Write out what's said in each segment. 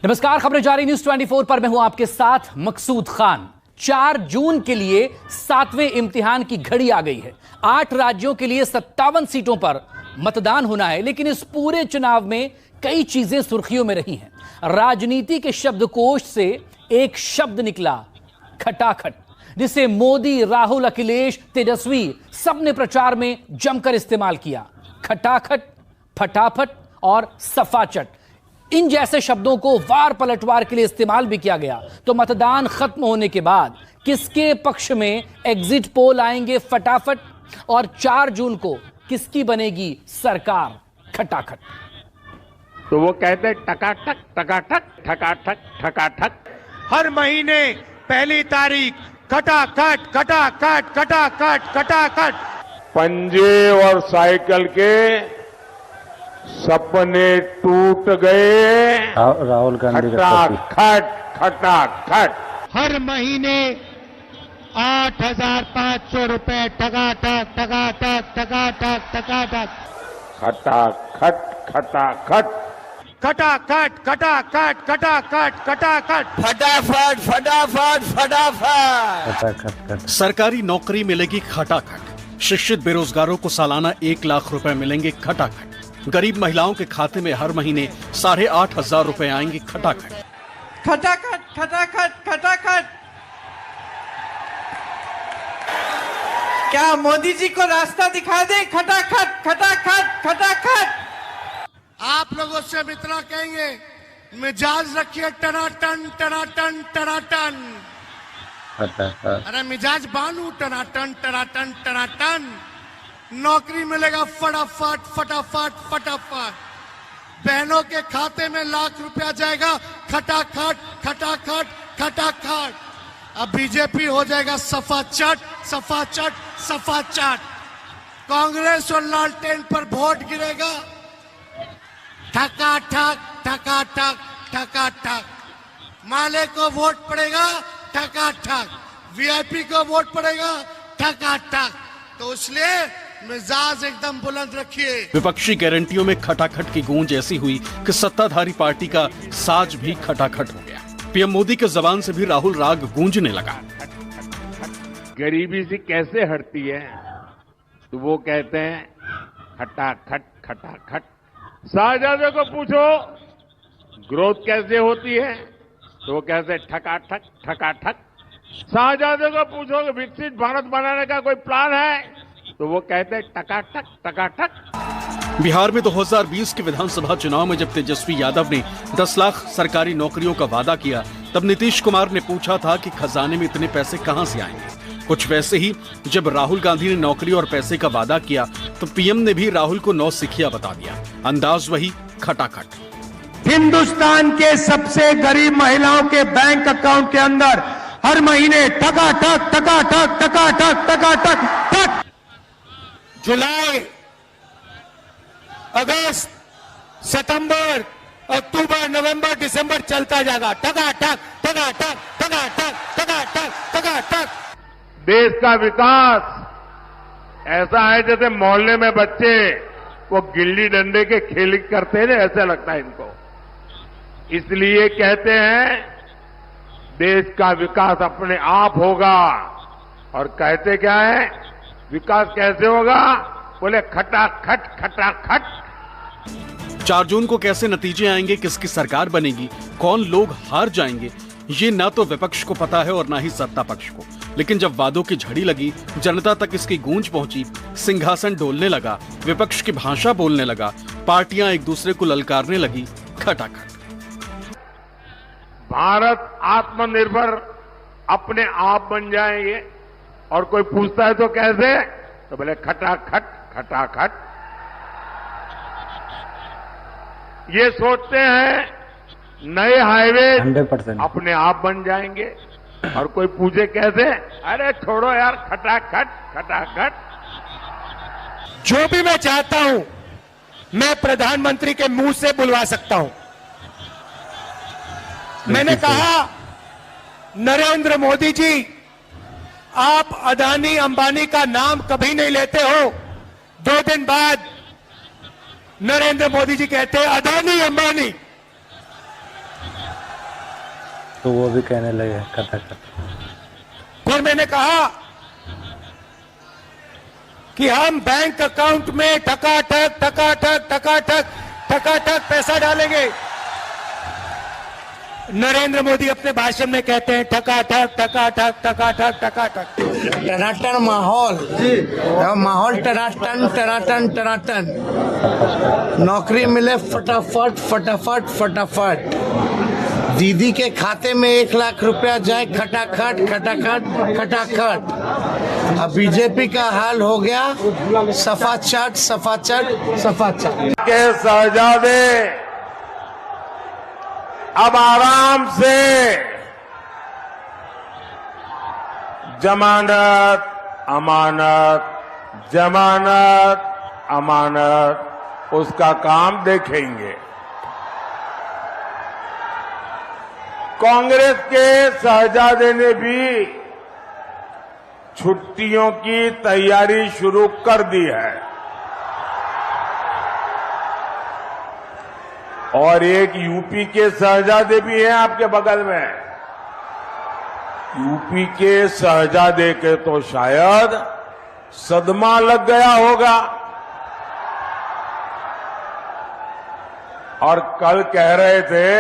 नमस्कार, खबरें जारी न्यूज 24 पर मैं हूं आपके साथ मकसूद खान। 4 जून के लिए 7वें इम्तिहान की घड़ी आ गई है। 8 राज्यों के लिए 57 सीटों पर मतदान होना है, लेकिन इस पूरे चुनाव में कई चीजें सुर्खियों में रही हैं। राजनीति के शब्दकोश से एक शब्द निकला, खटाखट, जिसे मोदी, राहुल, अखिलेश, तेजस्वी सबने प्रचार में जमकर इस्तेमाल किया। खटाखट, फटाफट और सफाचट, इन जैसे शब्दों को वार पलटवार के लिए इस्तेमाल भी किया गया। तो मतदान खत्म होने के बाद किसके पक्ष में एग्जिट पोल आएंगे फटाफट, और 4 जून को किसकी बनेगी सरकार खटाखट। तो वो कहते टकाटक टकाटक ठकाठक ठकाठक। हर महीने पहली तारीख खटाखट खटाखट खटाखट खटाखट। पंजे और साइकिल के सपने टूट गए। राहुल गांधी खटाखट खटाखट। हर महीने 8,500 रुपए टकाटक टकाटक टकाटक टकाटक। खटाखट खटाखट खटाखट खटाखट खटाखट खटाखट। फटाफट फटाफट फटाफट। खटाखट। सरकारी नौकरी मिलेगी खटाखट। शिक्षित बेरोजगारों को सालाना 1 लाख रुपए मिलेंगे खटाखट। गरीब महिलाओं के खाते में हर महीने 8,500 रुपए आएंगे खटाखट। खटाखट खटाखट खटाखट। क्या मोदी जी को रास्ता दिखा दे? खटाखट खटाखट खटाखट। आप लोगों से हम इतना कहेंगे, मिजाज रखिए टनाटन टनाटन टनाटन। अरे मिजाज बानू टनाटन टनाटन टनाटन। नौकरी मिलेगा फटाफट फटाफट फटाफट। बहनों के खाते में लाख रुपया जाएगा खटाखट खटाखट खटाखट। अब बीजेपी हो जाएगा सफाचट सफाचट सफाचट। कांग्रेस और लालटेन पर वोट गिरेगा ठकाठक ठकाठक ठकाठक। माले को वोट पड़ेगा ठकाठक, वीआईपी को वोट पड़ेगा ठकाठक। तो इसलिए मिजाज एकदम बुलंद रखिए। विपक्षी गारंटियों में खटाखट की गूंज ऐसी हुई कि सत्ताधारी पार्टी का साज भी खटाखट हो गया। पीएम मोदी के जबान से भी राहुल राग गूंजने लगा। गरीबी से कैसे हटती है? तो वो कहते हैं खटाखट खटाखट। शाहजादे को पूछो ग्रोथ कैसे होती है? तो वो कहते हैं ठकाठक ठकाठक। शाहजादे को पूछो कि विकसित भारत बनाने का कोई प्लान है? तो वो कहते हैं टकाटक टकाटक। बिहार में 2020 के विधानसभा चुनाव में जब तेजस्वी यादव ने 10 लाख सरकारी नौकरियों का वादा किया, तब नीतीश कुमार ने पूछा था कि खजाने में इतने पैसे कहां से आएंगे। कुछ वैसे ही जब राहुल गांधी ने नौकरी और पैसे का वादा किया, तो पीएम ने भी राहुल को 9 सिखिया बता दिया। अंदाज वही खटाखट। हिंदुस्तान के सबसे गरीब महिलाओं के बैंक अकाउंट के अंदर हर महीने टकाटक टकाटक टकाटक टकाटक टक। जुलाई, अगस्त, सितंबर, अक्टूबर, नवंबर, दिसंबर चलता जाएगा टकाटक टकाटक टकाटक टकाटक टकाटक। देश का विकास ऐसा है जैसे मोहल्ले में बच्चे वो गिल्ली डंडे के खेल करते हैं, ऐसा लगता है इनको। इसलिए कहते हैं देश का विकास अपने आप होगा। और कहते क्या है? विकास कैसे होगा? बोले खटाखट खटाखट। 4 जून को कैसे नतीजे आएंगे, किसकी सरकार बनेगी, कौन लोग हार जाएंगे, ये ना तो विपक्ष को पता है और ना ही सत्ता पक्ष को। लेकिन जब वादों की झड़ी लगी, जनता तक इसकी गूंज पहुंची, सिंहासन डोलने लगा, विपक्ष की भाषा बोलने लगा, पार्टियां एक दूसरे को ललकारने लगी, खटाखट। भारत आत्मनिर्भर अपने आप बन जाएंगे। और कोई पूछता है तो कैसे? तो बोले खटाखट खटाखट। ये सोचते हैं नए हाईवे 100% अपने आप बन जाएंगे। और कोई पूछे कैसे? अरे छोड़ो यार, खटाखट खटाखट। जो भी मैं चाहता हूं मैं प्रधानमंत्री के मुंह से बुलवा सकता हूं। मैंने कहा, नरेंद्र मोदी जी, आप अदानी अंबानी का नाम कभी नहीं लेते हो। 2 दिन बाद नरेंद्र मोदी जी कहते हैं अदानी अंबानी। तो वो भी कहने लगे खटाखट। फिर मैंने कहा कि हम बैंक अकाउंट में टकाटक टकाटक टकाटक टकाटक पैसा डालेंगे। नरेंद्र मोदी अपने भाषण में कहते हैं टकाटक टकाटक टकाटक टकाटक। टनाटन माहौल माहौल टनाटन टनाटन टनाटन। नौकरी मिले फटाफट फटाफट फटाफट। दीदी के खाते में 1 लाख रुपया जाए खटाखट खटाखट खटाखट। अब बीजेपी का हाल हो गया सफा चट सफा चट सफा चट। के शहजादे अब आराम से जमानत अमानत जमानत अमानत उसका काम देखेंगे। कांग्रेस के शहजादे ने भी छुट्टियों की तैयारी शुरू कर दी है और एक यूपी के शहजादे भी हैं आपके बगल में। यूपी के शहजादे के तो शायद सदमा लग गया होगा और कल कह रहे थे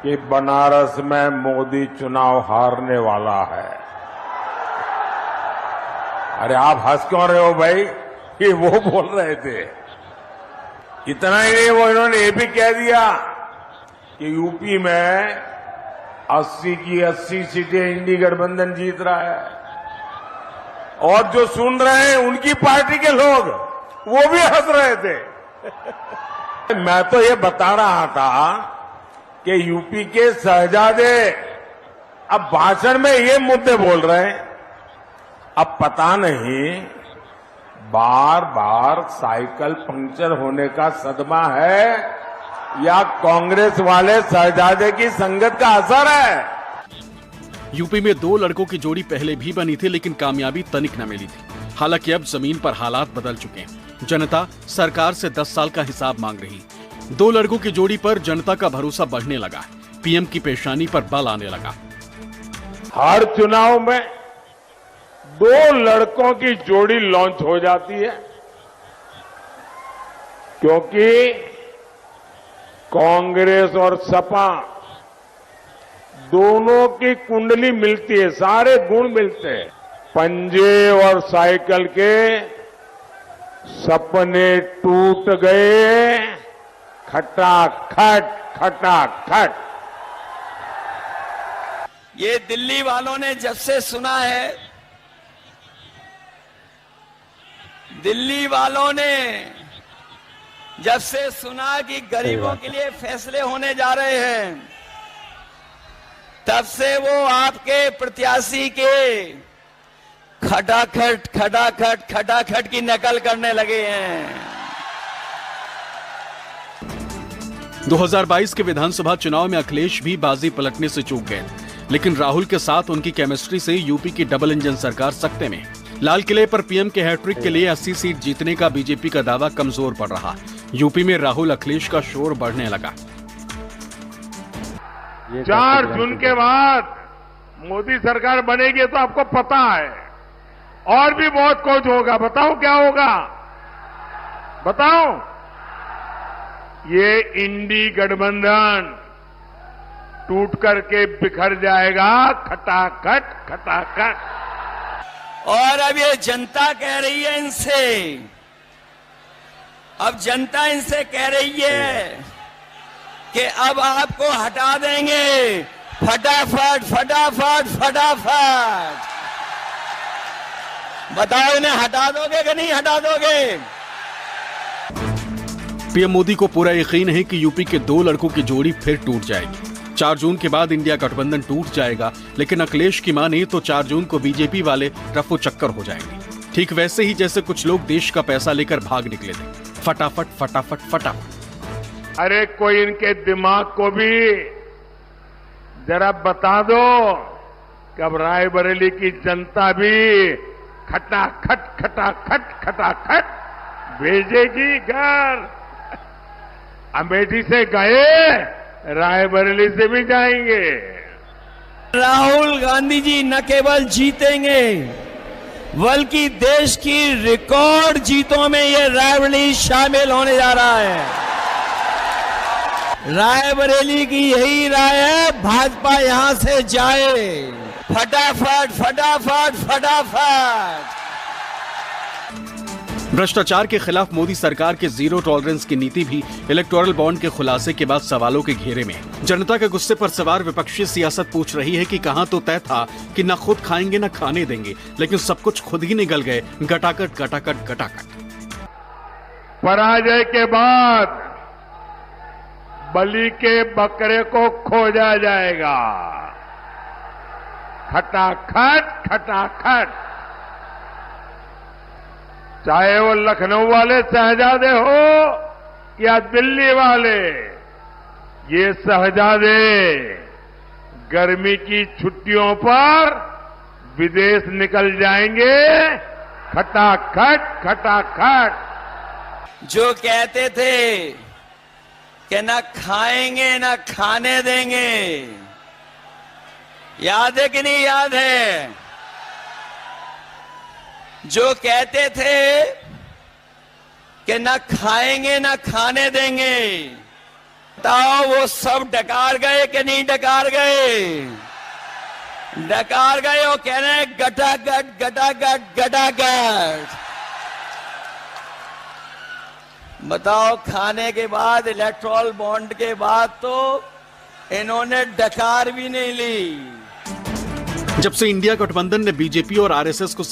कि बनारस में मोदी चुनाव हारने वाला है। अरे आप हंस क्यों रहे हो भाई? ये वो बोल रहे थे। इतना ही नहीं, वो इन्होंने ये भी कह दिया कि यूपी में 80 की 80 सीटें इंडी गठबंधन जीत रहा है और जो सुन रहे हैं उनकी पार्टी के लोग वो भी हंस रहे थे। मैं तो ये बता रहा था कि यूपी के शहजादे अब भाषण में ये मुद्दे बोल रहे हैं। अब पता नहीं बार बार साइकिल पंक्चर होने का सदमा है या कांग्रेस वाले शहजादे की संगत का असर है। यूपी में 2 लड़कों की जोड़ी पहले भी बनी थी लेकिन कामयाबी तनिक न मिली थी। हालांकि अब जमीन पर हालात बदल चुके हैं। जनता सरकार से 10 साल का हिसाब मांग रही। 2 लड़कों की जोड़ी पर जनता का भरोसा बढ़ने लगा। पीएम की पेशानी पर बल आने लगा। हर चुनाव में 2 लड़कों की जोड़ी लॉन्च हो जाती है क्योंकि कांग्रेस और सपा दोनों की कुंडली मिलती है, सारे गुण मिलते हैं। पंजे और साइकिल के सपने टूट गए खटाखट खटाखट। ये दिल्ली वालों ने जब से सुना है, दिल्ली वालों ने जब से सुना कि गरीबों के लिए फैसले होने जा रहे हैं, तब से वो आपके प्रत्याशी के खटाखट खटाखट खटाखट की नकल करने लगे हैं। 2022 के विधानसभा चुनाव में अखिलेश भी बाजी पलटने से चूक गए, लेकिन राहुल के साथ उनकी केमिस्ट्री से यूपी की डबल इंजन सरकार सकते में। लाल किले पर पीएम के हैट्रिक के लिए 80 सीट जीतने का बीजेपी का दावा कमजोर पड़ रहा। यूपी में राहुल अखिलेश का शोर बढ़ने लगा। 4 जून के बाद मोदी सरकार बनेगी तो आपको पता है और भी बहुत कुछ होगा। बताओ क्या होगा? बताओ। ये इंडी गठबंधन टूट करके बिखर जाएगा खटाखट खटाखट। और अब ये जनता कह रही है इनसे, अब जनता इनसे कह रही है कि अब आपको हटा देंगे फटाफट फटाफट फटाफट। बताओ इन्हें हटा दोगे कि नहीं हटा दोगे? पीएम मोदी को पूरा यकीन है कि यूपी के 2 लड़कों की जोड़ी फिर टूट जाएगी। 4 जून के बाद इंडिया गठबंधन टूट जाएगा, लेकिन अखिलेश की माने तो 4 जून को बीजेपी वाले रफू चक्कर हो जाएंगे। ठीक वैसे ही जैसे कुछ लोग देश का पैसा लेकर भाग निकले थे। फटाफट फटाफट फटाफट। अरे कोई इनके दिमाग को भी जरा बता दो कि अब रायबरेली की जनता भी खटाखट खटाखट खटाखट भेजेगी घर। अमेठी से गए रायबरेली से भी जाएंगे। राहुल गांधी जी न केवल जीतेंगे बल्कि देश की रिकॉर्ड जीतों में ये रायबरेली शामिल होने जा रहा है। रायबरेली की यही राय है, भाजपा यहां से जाए फटाफट फटाफट फटाफट। भ्रष्टाचार के खिलाफ मोदी सरकार के जीरो टॉलरेंस की नीति भी इलेक्टोरल बॉन्ड के खुलासे के बाद सवालों के घेरे में। जनता के गुस्से पर सवार विपक्षी सियासत पूछ रही है कि कहां तो तय था कि न खुद खाएंगे न खाने देंगे, लेकिन सब कुछ खुद ही निगल गए, गटागट गटागट गटागट। पराजय के बाद बलि के बकरे को खोजा जाएगा। खटाखट खटाखट, चाहे वो लखनऊ वाले शहजादे हो या दिल्ली वाले, ये शहजादे गर्मी की छुट्टियों पर विदेश निकल जाएंगे। खटाखट खटाखट। जो कहते थे कि ना खाएंगे ना खाने देंगे, याद है कि नहीं याद है? जो कहते थे कि ना खाएंगे ना खाने देंगे, बताओ वो सब डकार गए कि नहीं डकार गए? डकार गए। वो कह रहे हैं गटागट गटागट गटागट। बताओ, खाने के बाद, इलेक्टोरल बॉन्ड के बाद तो इन्होंने डकार भी नहीं ली। जब से इंडिया गठबंधन ने बीजेपी और आरएसएस को